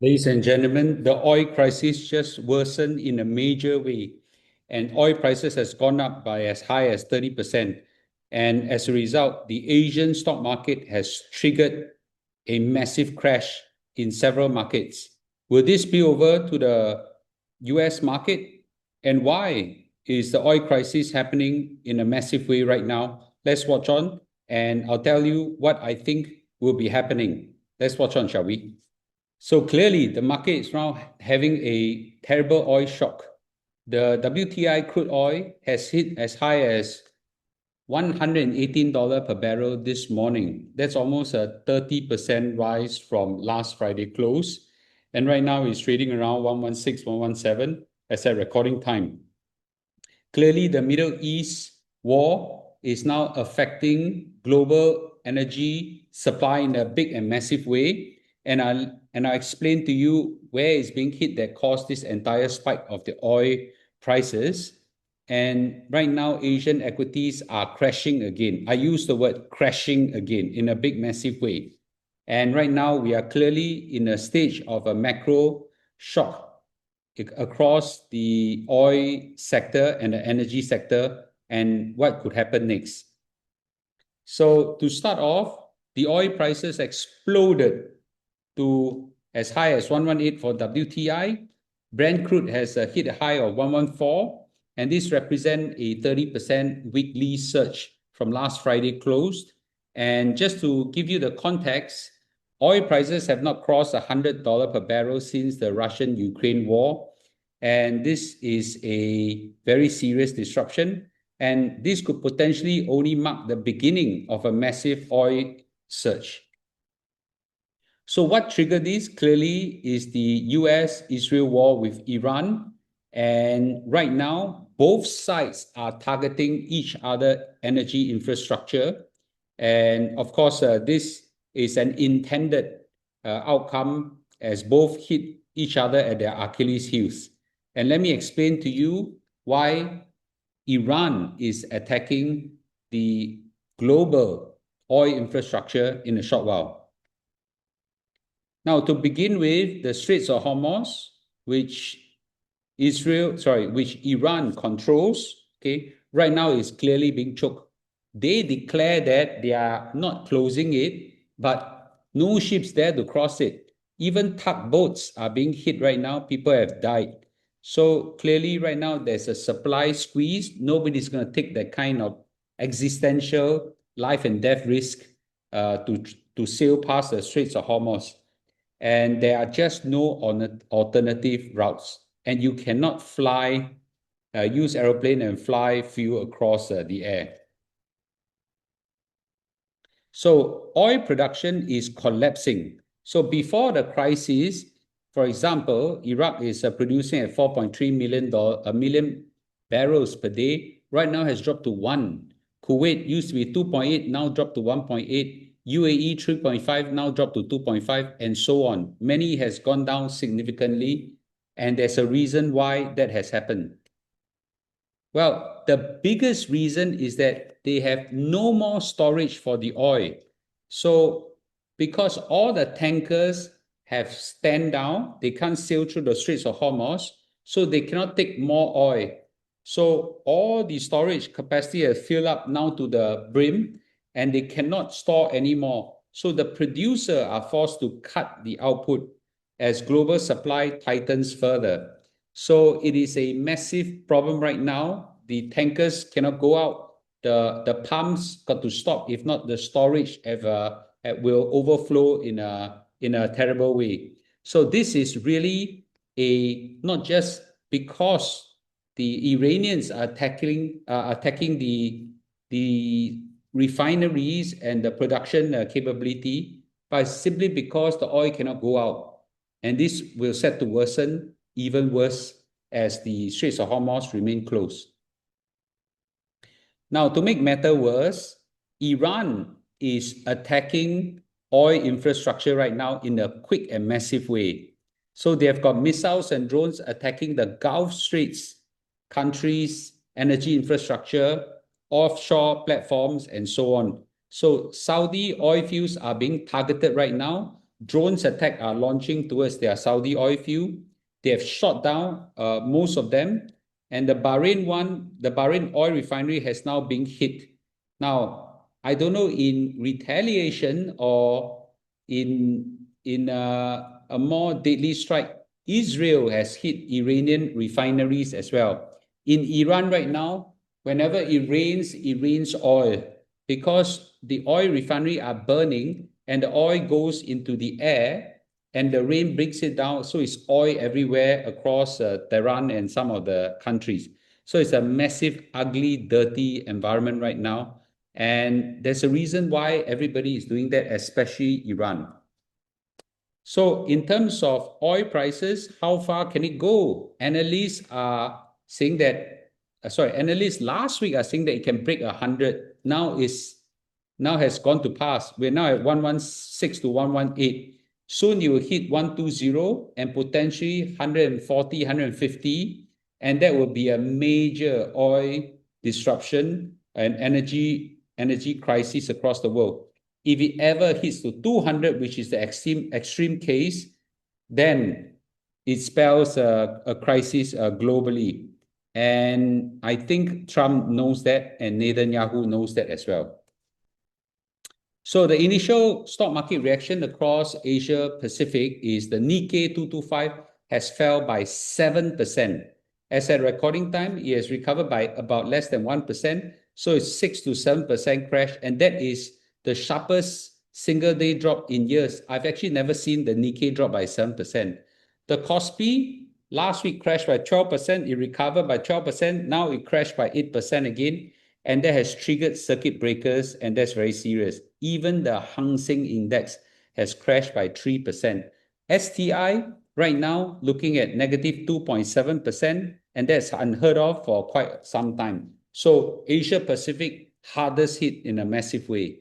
Ladies and gentlemen, the oil crisis just worsened in a major way, and oil prices has gone up by as high as 30%. And as a result, the Asian stock market has triggered a massive crash in several markets. Will this be over to the US market? And why is the oil crisis happening in a massive way right now? Let's watch on, and I'll tell you what I think will be happening. Let's watch on, shall we? So clearly, the market is now having a terrible oil shock. The WTI crude oil has hit as high as $118 per barrel this morning. That's almost a 30% rise from last Friday close. And right now it's trading around 116, 117 as at recording time. Clearly, the Middle East war is now affecting global energy supply in a big and massive way. And I'll explain to you where it's being hit that caused this entire spike of the oil prices. And right now, Asian equities are crashing again. I use the word crashing again in a big, massive way. And right now, we are clearly in a stage of a macro shock across the oil sector and the energy sector, and what could happen next. So to start off, the oil prices exploded to as high as 118 for WTI. Brent crude has hit a high of 114, and this represents a 30% weekly surge from last Friday closed. And just to give you the context, oil prices have not crossed $100 per barrel since the Russian-Ukraine war. And this is a very serious disruption. And this could potentially only mark the beginning of a massive oil surge. So what triggered this clearly is the US-Israel war with Iran. And right now, both sides are targeting each other energy infrastructure. And of course, this is an intended outcome as both hit each other at their Achilles heels. And let me explain to you why Iran is attacking the global oil infrastructure in a short while. Now, to begin with, the Straits of Hormuz, which Iran controls, okay, right now is clearly being choked. They declare that they are not closing it, but no ships there to cross it. Even tugboats are being hit right now. People have died. So clearly right now there's a supply squeeze. Nobody's going to take that kind of existential life and death risk to sail past the Straits of Hormuz. And there are just no alternative routes. And you cannot fly, use aeroplane and fly fuel across the air. So oil production is collapsing. So before the crisis, for example, Iraq is producing at 4.3 million barrels per day. Right now has dropped to 1. Kuwait used to be 2.8, now dropped to 1.8. UAE 3.5, now dropped to 2.5, and so on. Many has gone down significantly, and there's a reason why that has happened. Well, the biggest reason is that they have no more storage for the oil. So because all the tankers have stand down, they can't sail through the Straits of Hormuz, so they cannot take more oil. So all the storage capacity has filled up now to the brim, and they cannot store anymore. So the producer are forced to cut the output as global supply tightens further. So it is a massive problem right now. The tankers cannot go out. The pumps got to stop. If not, the storage will overflow in a terrible way. So this is really not just because the Iranians are attacking the refineries and the production capability, but simply because the oil cannot go out. And this will set to worsen even worse as the Straits of Hormuz remain closed. Now, to make matter worse, Iran is attacking oil infrastructure right now in a quick and massive way. So they have got missiles and drones attacking the Gulf Straits countries' energy infrastructure, offshore platforms, and so on. So Saudi oil fields are being targeted right now. drones attack are launching towards their Saudi oil field. They have shot down most of them. And the Bahrain oil refinery has now been hit. Now, I don't know in retaliation or in a more deadly strike, Israel has hit Iranian refineries as well. In Iran right now, whenever it rains oil because the oil refinery are burning and the oil goes into the air and the rain brings it down. So it's oil everywhere across Tehran and some of the countries. So it's a massive, ugly, dirty environment right now. And there's a reason why everybody is doing that, especially Iran. So in terms of oil prices, how far can it go? Analysts are saying that, analysts last week are saying that it can break 100. Now has gone to pass. We're now at 116 to 118. Soon you will hit 120 and potentially 140, 150. And that will be a major oil disruption and energy crisis across the world. If it ever hits to 200, which is the extreme case, then it spells a crisis globally. And I think Trump knows that and Netanyahu knows that as well. So the initial stock market reaction across Asia Pacific is the Nikkei 225 has fell by 7%. As at recording time, it has recovered by about less than 1%. So it's 6 to 7% crash. And that is the sharpest single day drop in years. I've actually never seen the Nikkei drop by 7%. The KOSPI last week crashed by 12%. It recovered by 12%. Now it crashed by 8% again. And that has triggered circuit breakers, and that's very serious. Even the Hang Seng Index has crashed by 3%. STI right now looking at negative 2.7%, and that's unheard of for quite some time. So Asia Pacific hardest hit in a massive way.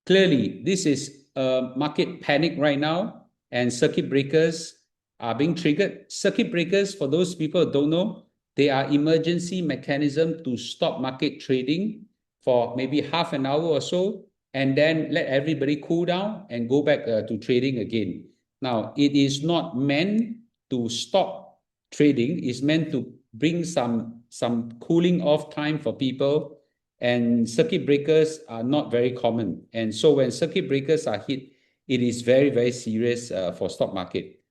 Clearly, this is a market panic right now, and circuit breakers are being triggered. Circuit breakers, for those people who don't know, they are emergency mechanism to stop market trading for maybe half an hour or so, and then let everybody cool down and go back to trading again. Now, it is not meant to stop trading. It's meant to bring some cooling off time for people, and circuit breakers are not very common. And so when circuit breakers are hit, it is very, very serious for stock market.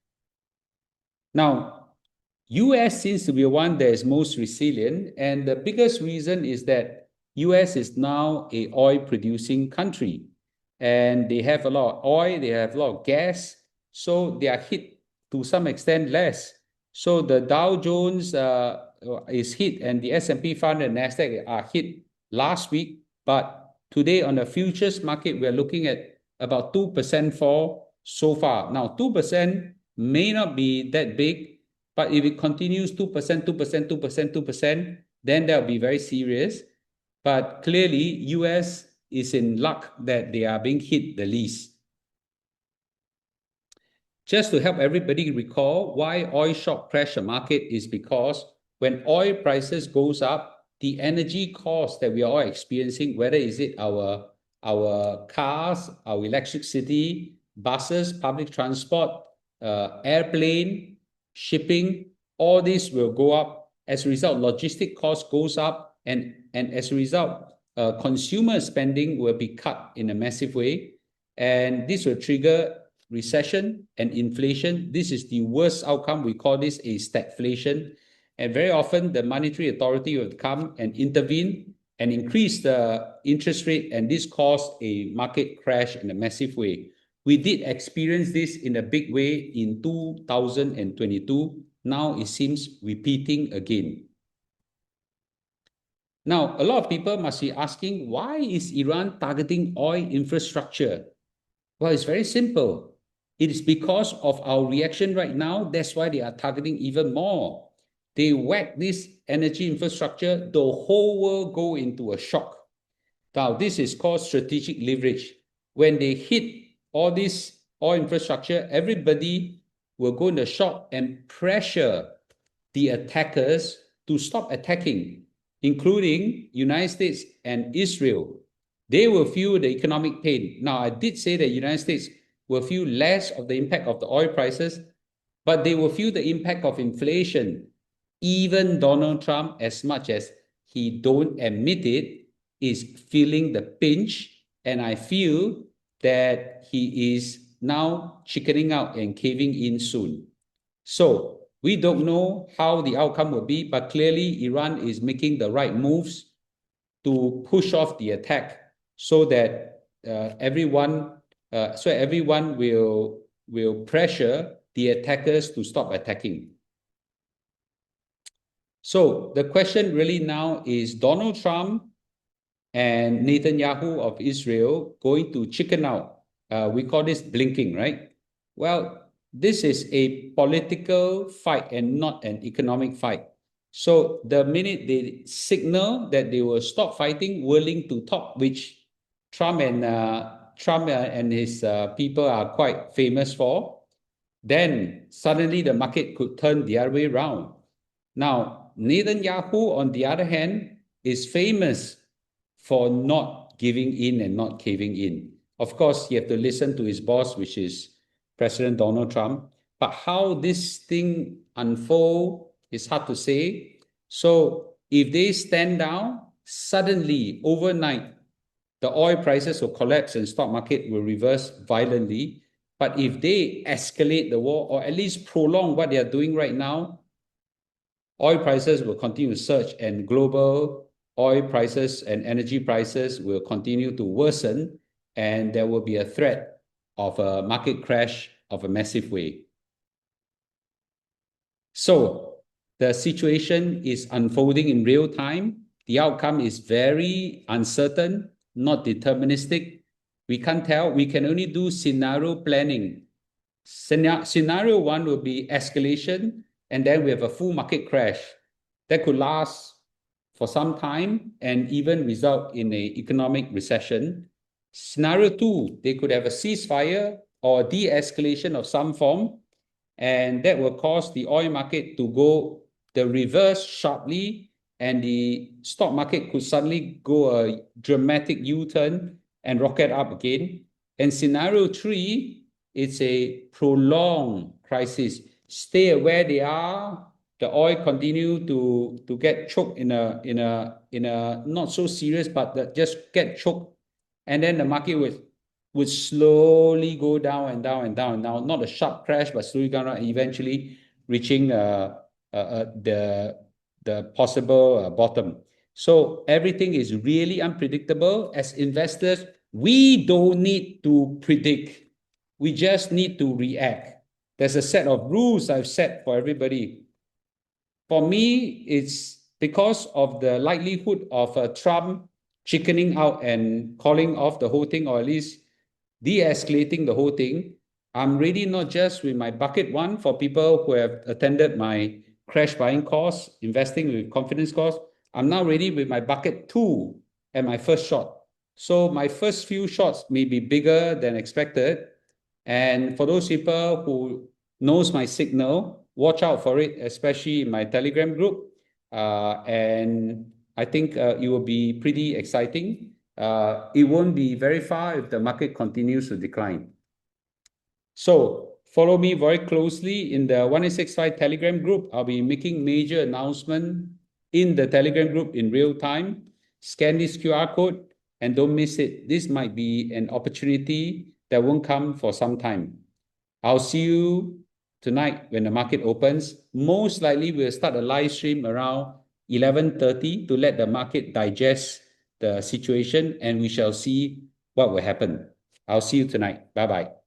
Now, US seems to be the one that is most resilient, and the biggest reason is that US is now a oil producing country, and they have a lot of oil, they have a lot of gas, so they are hit to some extent less. So the Dow Jones is hit, and the S&P 500 and NASDAQ are hit last week, but today on the futures market, we're looking at about 2% fall so far. Now, 2% may not be that big, but if it continues 2%, 2%, 2%, 2%, then that'll be very serious. But clearly, US is in luck that they are being hit the least. Just to help everybody recall why oil shock crashed the market is because when oil prices goes up, the energy cost that we are all experiencing, whether is it our cars, our electricity, buses, public transport, airplane, shipping, all this will go up. As a result, logistic cost goes up, and as a result, consumer spending will be cut in a massive way, and this will trigger recession and inflation. This is the worst outcome. We call this a stagflation, and very often the monetary authority will come and intervene and increase the interest rate, and this caused a market crash in a massive way. We did experience this in a big way in 2022. Now it seems repeating again. Now, a lot of people must be asking, why is Iran targeting oil infrastructure? Well, it's very simple. It is because of our reaction right now. That's why they are targeting even more. They whack this energy infrastructure, the whole world go into a shock. Now, this is called strategic leverage. When they hit all this oil infrastructure, everybody will go into shock and pressure the attackers to stop attacking, including United States and Israel. They will feel the economic pain. Now, I did say that United States will feel less of the impact of the oil prices, but they will feel the impact of inflation. Even Donald Trump, as much as he don't admit it, is feeling the pinch, and I feel that he is now chickening out and caving in soon. So we don't know how the outcome will be, but clearly Iran is making the right moves to push off the attack so that everyone will pressure the attackers to stop attacking. So the question really now is Donald Trump and Netanyahu of Israel going to chicken out. We call this blinking, right? Well, this is a political fight and not an economic fight. So the minute they signal that they will stop fighting, willing to talk, which Trump and his people are quite famous for, then suddenly the market could turn the other way around. Now, Netanyahu, on the other hand, is famous for not giving in and not caving in. Of course, you have to listen to his boss, which is President Donald Trump. But how this thing unfold is hard to say. So if they stand down, suddenly, overnight, the oil prices will collapse and stock market will reverse violently. But if they escalate the war or at least prolong what they are doing right now, oil prices will continue to surge and global oil prices and energy prices will continue to worsen, and there will be a threat of a market crash of a massive way. So the situation is unfolding in real time. The outcome is very uncertain, not deterministic. We can't tell. We can only do scenario planning. Scenario one will be escalation, and then we have a full market crash that could last for some time and even result in an economic recession. Scenario two, they could have a ceasefire or de-escalation of some form, and that will cause the oil market to go the reverse sharply, and the stock market could suddenly go a dramatic U-turn and rocket up again. And scenario three, it's a prolonged crisis. Stay where they are. The oil continue to get choked in a not so serious, but just get choked, and then the market would slowly go down and down and down. Now, not a sharp crash, but slowly down, eventually reaching the possible bottom. So everything is really unpredictable. As investors, we don't need to predict. We just need to react. There's a set of rules I've set for everybody. For me, it's because of the likelihood of Trump chickening out and calling off the whole thing, or at least de-escalating the whole thing. I'm ready not just with my bucket one for people who have attended my crash buying course, investing with confidence course. I'm now ready with my bucket two and my first shot. So my first few shots may be bigger than expected. And for those people who knows my signal, watch out for it, especially in my Telegram group. And I think it will be pretty exciting. It won't be very far if the market continues to decline. So follow me very closely in the 1865 Telegram group. I'll be making major announcement in the Telegram group in real time. Scan this QR code and don't miss it. This might be an opportunity that won't come for some time. I'll see you tonight when the market opens. Most likely we'll start a live stream around 11:30 to let the market digest the situation, and we shall see what will happen. I'll see you tonight. Bye-bye.